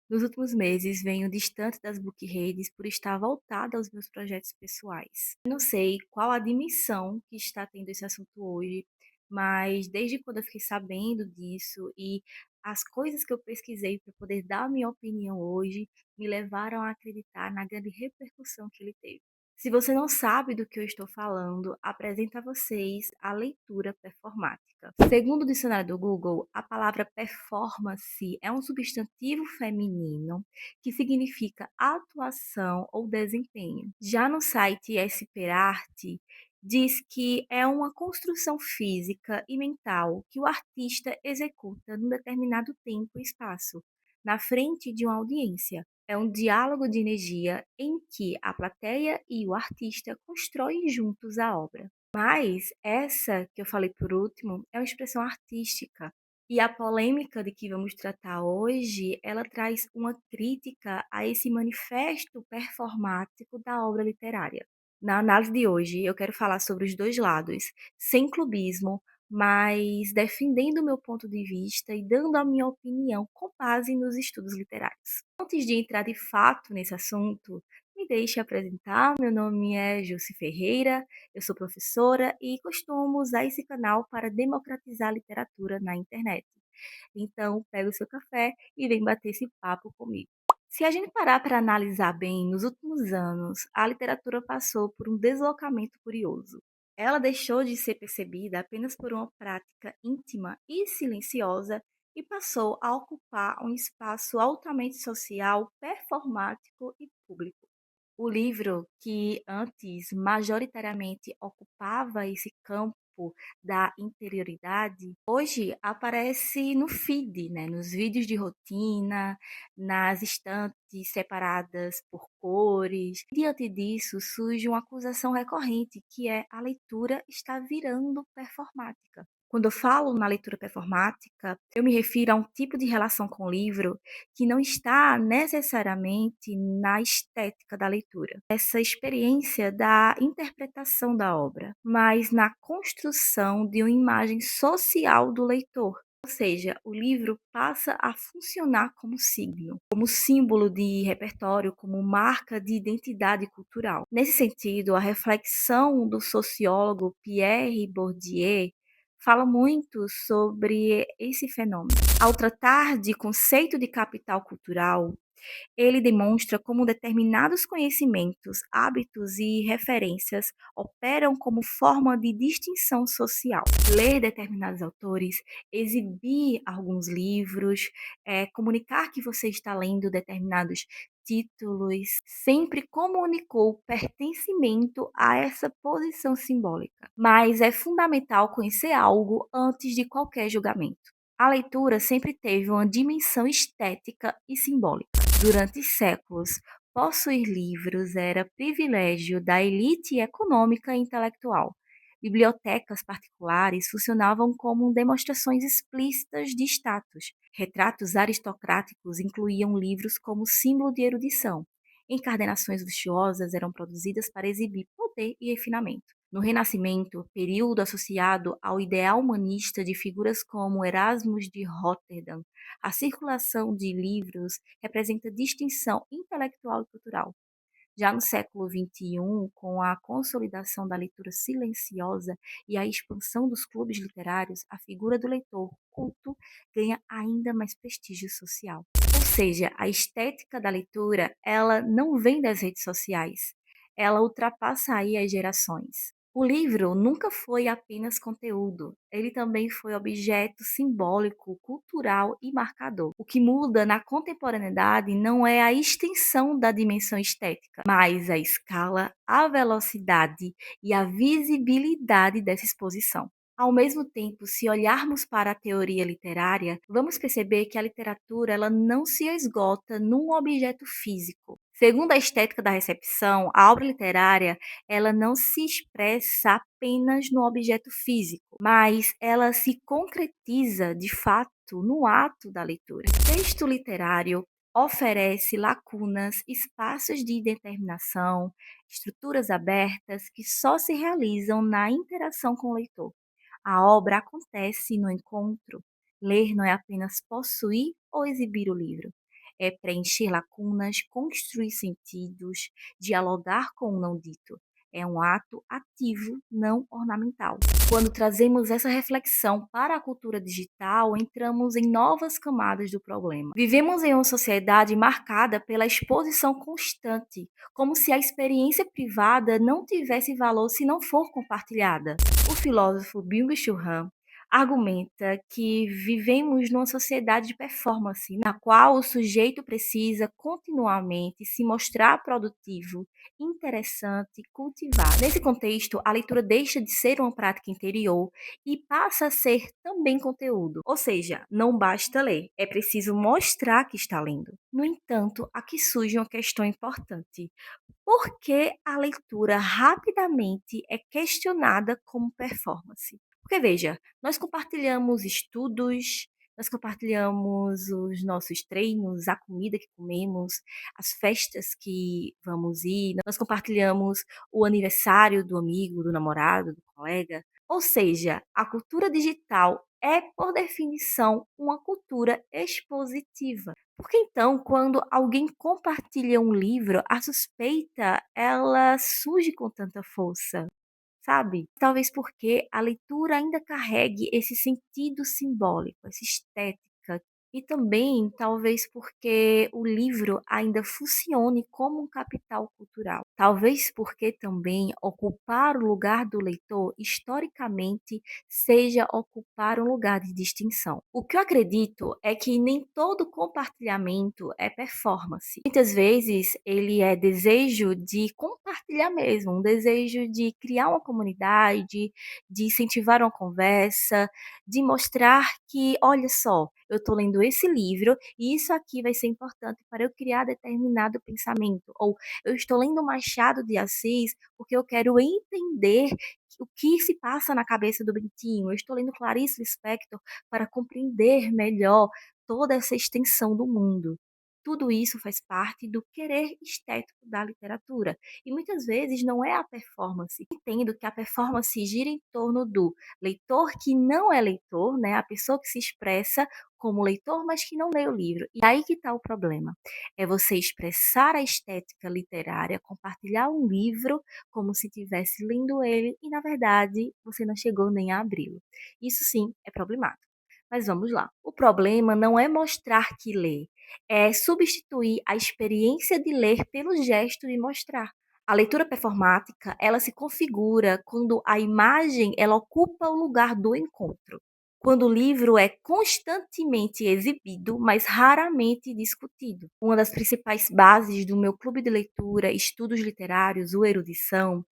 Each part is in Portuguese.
Nos últimos meses, venho distante das book-redes por estar voltada aos meus projetos pessoais. Eu não sei qual a dimensão que está tendo esse assunto hoje, mas desde quando eu fiquei sabendo disso e as coisas que eu pesquisei para poder dar a minha opinião hoje me levaram a acreditar na grande repercussão que ele teve. Se você não sabe do que eu estou falando, apresento a vocês a leitura performática. Segundo o dicionário do Google, a palavra performance é um substantivo feminino que significa atuação ou desempenho. Já no site Esperarte, diz que é uma construção física e mental que o artista executa num determinado tempo e espaço, na frente de uma audiência. É um diálogo de energia em que a plateia e o artista constroem juntos a obra. Mas essa que eu falei por último é uma expressão artística. E a polêmica de que vamos tratar hoje, ela traz uma crítica a esse manifesto performático da obra literária. Na análise de hoje, eu quero falar sobre os dois lados, sem clubismo, mas defendendo o meu ponto de vista e dando a minha opinião com base nos estudos literários. Antes de entrar de fato nesse assunto, me deixe apresentar. Meu nome é Jussi Ferreira, eu sou professora e costumo usar esse canal para democratizar a literatura na internet. Então, pega o seu café e vem bater esse papo comigo. Se a gente parar para analisar bem, nos últimos anos, a literatura passou por um deslocamento curioso. Ela deixou de ser percebida apenas por uma prática íntima e silenciosa e passou a ocupar um espaço altamente social, performático e público. O livro que antes majoritariamente ocupava esse campo da interioridade, hoje aparece no feed, né, nos vídeos de rotina, nas estantes separadas por cores. Diante disso, surge uma acusação recorrente, que é a leitura está virando performática. Quando eu falo na leitura performática, eu me refiro a um tipo de relação com o livro que não está necessariamente na estética da leitura, essa experiência da interpretação da obra, mas na construção de uma imagem social do leitor. Ou seja, o livro passa a funcionar como signo, como símbolo de repertório, como marca de identidade cultural. Nesse sentido, a reflexão do sociólogo Pierre Bourdieu fala muito sobre esse fenômeno. Ao tratar de conceito de capital cultural, ele demonstra como determinados conhecimentos, hábitos e referências operam como forma de distinção social. Ler determinados autores, exibir alguns livros, comunicar que você está lendo determinados títulos, sempre comunicou pertencimento a essa posição simbólica. Mas é fundamental conhecer algo antes de qualquer julgamento. A leitura sempre teve uma dimensão estética e simbólica. Durante séculos, possuir livros era privilégio da elite econômica e intelectual. Bibliotecas particulares funcionavam como demonstrações explícitas de status. Retratos aristocráticos incluíam livros como símbolo de erudição. Encarnações luxuosas eram produzidas para exibir poder e refinamento. No Renascimento, período associado ao ideal humanista de figuras como Erasmus de Roterdã, a circulação de livros representa distinção intelectual e cultural. Já no século XXI, com a consolidação da leitura silenciosa e a expansão dos clubes literários, a figura do leitor culto ganha ainda mais prestígio social. Ou seja, a estética da leitura, ela não vem das redes sociais, ela ultrapassa aí as gerações. O livro nunca foi apenas conteúdo, ele também foi objeto simbólico, cultural e marcador. O que muda na contemporaneidade não é a extensão da dimensão estética, mas a escala, a velocidade e a visibilidade dessa exposição. Ao mesmo tempo, se olharmos para a teoria literária, vamos perceber que a literatura ela não se esgota num objeto físico. Segundo a estética da recepção, a obra literária ela não se expressa apenas no objeto físico, mas ela se concretiza de fato no ato da leitura. O texto literário oferece lacunas, espaços de determinação, estruturas abertas que só se realizam na interação com o leitor. A obra acontece no encontro. Ler não é apenas possuir ou exibir o livro. é preencher lacunas, construir sentidos, dialogar com o não dito. É um ato ativo, não ornamental. Quando trazemos essa reflexão para a cultura digital, entramos em novas camadas do problema. Vivemos em uma sociedade marcada pela exposição constante, como se a experiência privada não tivesse valor se não for compartilhada. O filósofo Byung-Chul Han argumenta que vivemos numa sociedade de performance, na qual o sujeito precisa continuamente se mostrar produtivo, interessante, cultivado. Nesse contexto, a leitura deixa de ser uma prática interior e passa a ser também conteúdo. Ou seja, não basta ler, é preciso mostrar que está lendo. No entanto, aqui surge uma questão importante. Por que a leitura rapidamente é questionada como performance? Porque veja, nós compartilhamos estudos, nós compartilhamos os nossos treinos, a comida que comemos, as festas que vamos ir, nós compartilhamos o aniversário do amigo, do namorado, do colega. Ou seja, a cultura digital é, por definição, uma cultura expositiva. Porque então, quando alguém compartilha um livro, a suspeita ela surge com tanta força, sabe? Talvez porque a leitura ainda carregue esse sentido simbólico, essa estética. E também, talvez porque o livro ainda funcione como um capital cultural. Talvez porque também ocupar o lugar do leitor, historicamente, seja ocupar um lugar de distinção. O que eu acredito é que nem todo compartilhamento é performance. Muitas vezes ele é desejo de compartilhar mesmo, um desejo de criar uma comunidade, de incentivar uma conversa, de mostrar que, olha só, eu estou lendo esse livro e isso aqui vai ser importante para eu criar determinado pensamento. Ou eu estou lendo Machado de Assis porque eu quero entender o que se passa na cabeça do Bentinho. Eu estou lendo Clarice Lispector para compreender melhor toda essa extensão do mundo. Tudo isso faz parte do querer estético da literatura. E muitas vezes não é a performance. Entendo que a performance gira em torno do leitor que não é leitor, né? A pessoa que se expressa como leitor, mas que não lê o livro. E aí que está o problema. É você expressar a estética literária, compartilhar um livro como se estivesse lendo ele e, na verdade, você não chegou nem a abri-lo. Isso sim é problemático. Mas vamos lá. O problema não é mostrar que lê, é substituir a experiência de ler pelo gesto de mostrar. A leitura performática, ela se configura quando a imagem ela ocupa o lugar do encontro. Quando o livro é constantemente exibido, mas raramente discutido. Uma das principais bases do meu clube de leitura, estudos literários, o Erudição,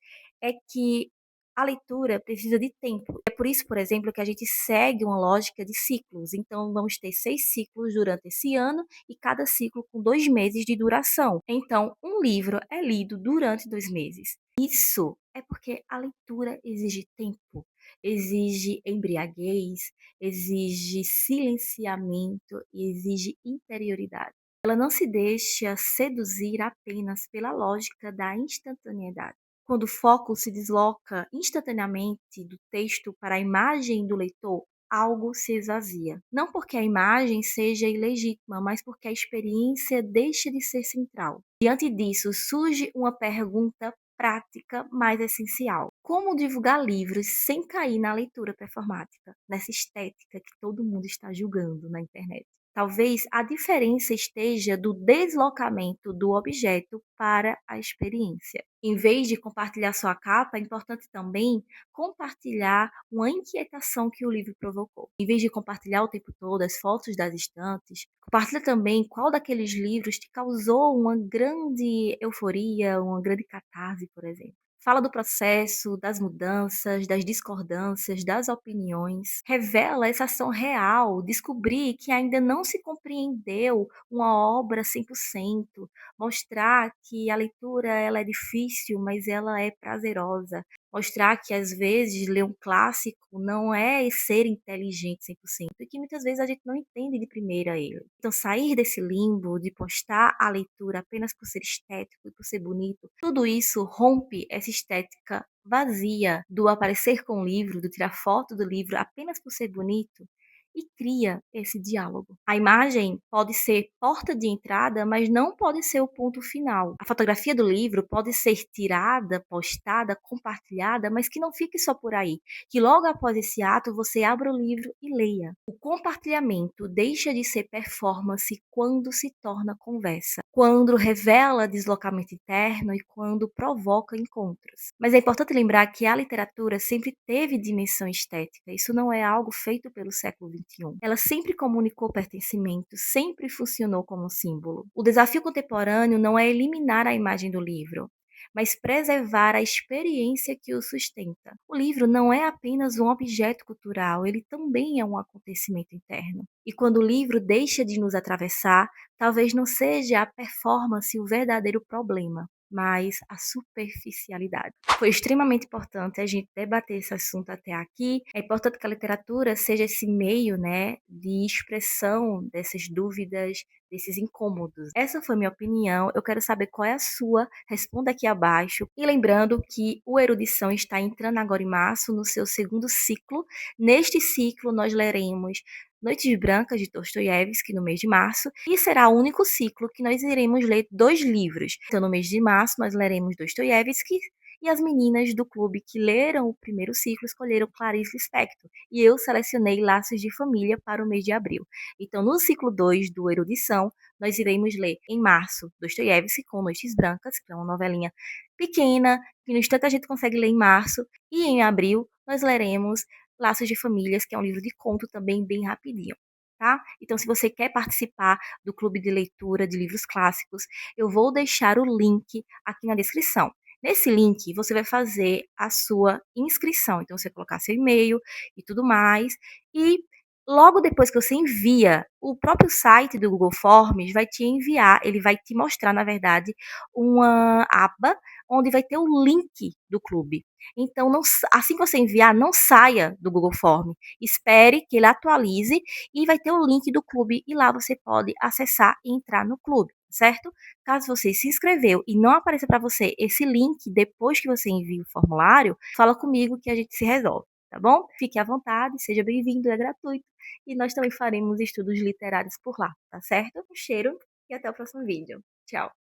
é que a leitura precisa de tempo. É por isso, por exemplo, que a gente segue uma lógica de ciclos. Então, vamos ter 6 ciclos durante esse ano e cada ciclo com 2 meses de duração. Então, um livro é lido durante 2 meses. Isso é porque a leitura exige tempo, exige embriaguez, exige silenciamento e exige interioridade. Ela não se deixa seduzir apenas pela lógica da instantaneidade. Quando o foco se desloca instantaneamente do texto para a imagem do leitor, algo se esvazia. Não porque a imagem seja ilegítima, mas porque a experiência deixa de ser central. Diante disso, surge uma pergunta prática mais essencial: como divulgar livros sem cair na leitura performática, nessa estética que todo mundo está julgando na internet? Talvez a diferença esteja do deslocamento do objeto para a experiência. Em vez de compartilhar sua capa, é importante também compartilhar uma inquietação que o livro provocou. Em vez de compartilhar o tempo todo as fotos das estantes, compartilha também qual daqueles livros te causou uma grande euforia, uma grande catarse, por exemplo. Fala do processo, das mudanças, das discordâncias, das opiniões. Revela essa ação real, descobrir que ainda não se compreendeu uma obra 100%, mostrar que a leitura ela é difícil, mas ela é prazerosa. Mostrar que às vezes ler um clássico não é ser inteligente 100% e que muitas vezes a gente não entende de primeira ele. Então sair desse limbo de postar a leitura apenas por ser estético e por ser bonito, tudo isso rompe essa estética vazia do aparecer com o livro, do tirar foto do livro apenas por ser bonito e cria esse diálogo. A imagem pode ser porta de entrada, mas não pode ser o ponto final. A fotografia do livro pode ser tirada, postada, compartilhada, mas que não fique só por aí. Que logo após esse ato você abra o livro e leia. O compartilhamento deixa de ser performance quando se torna conversa, quando revela deslocamento interno e quando provoca encontros. Mas é importante lembrar que a literatura sempre teve dimensão estética, isso não é algo feito pelo século XXI. Ela sempre comunicou pertencimento, sempre funcionou como símbolo. O desafio contemporâneo não é eliminar a imagem do livro, mas preservar a experiência que o sustenta. O livro não é apenas um objeto cultural, ele também é um acontecimento interno. E quando o livro deixa de nos atravessar, talvez não seja a performance o verdadeiro problema, mas a superficialidade. Foi extremamente importante a gente debater esse assunto até aqui. É importante que a literatura seja esse meio, né, de expressão dessas dúvidas, desses incômodos. Essa foi minha opinião. Eu quero saber qual é a sua. Responda aqui abaixo. E lembrando que o Erudição está entrando agora em março no seu segundo ciclo. Neste ciclo, nós leremos Noites Brancas de Dostoiévski no mês de março e será o único ciclo que nós iremos ler 2 livros. Então, no mês de março, nós leremos Dostoiévski e as meninas do clube que leram o primeiro ciclo escolheram Clarice Lispector e eu selecionei Laços de Família para o mês de abril. Então, no ciclo 2 do Erudição, nós iremos ler em março Dostoiévski com Noites Brancas, que é uma novelinha pequena, que no instante a gente consegue ler em março, e em abril nós leremos Laços de Famílias, que é um livro de conto também bem rapidinho. Tá? Então, se você quer participar do clube de leitura de livros clássicos, eu vou deixar o link aqui na descrição. Nesse link, você vai fazer a sua inscrição. Então, você colocar seu e-mail e tudo mais. E logo depois que você envia, o próprio site do Google Forms vai te enviar, ele vai te mostrar, na verdade, uma aba onde vai ter o link do clube. Então, não, assim que você enviar, não saia do Google Form. Espere que ele atualize e vai ter o link do clube e lá você pode acessar e entrar no clube, certo? Caso você se inscreveu e não apareça para você esse link depois que você envia o formulário, fala comigo que a gente se resolve, tá bom? Fique à vontade, seja bem-vindo, é gratuito. E nós também faremos estudos literários por lá, tá certo? Um cheiro e até o próximo vídeo. Tchau!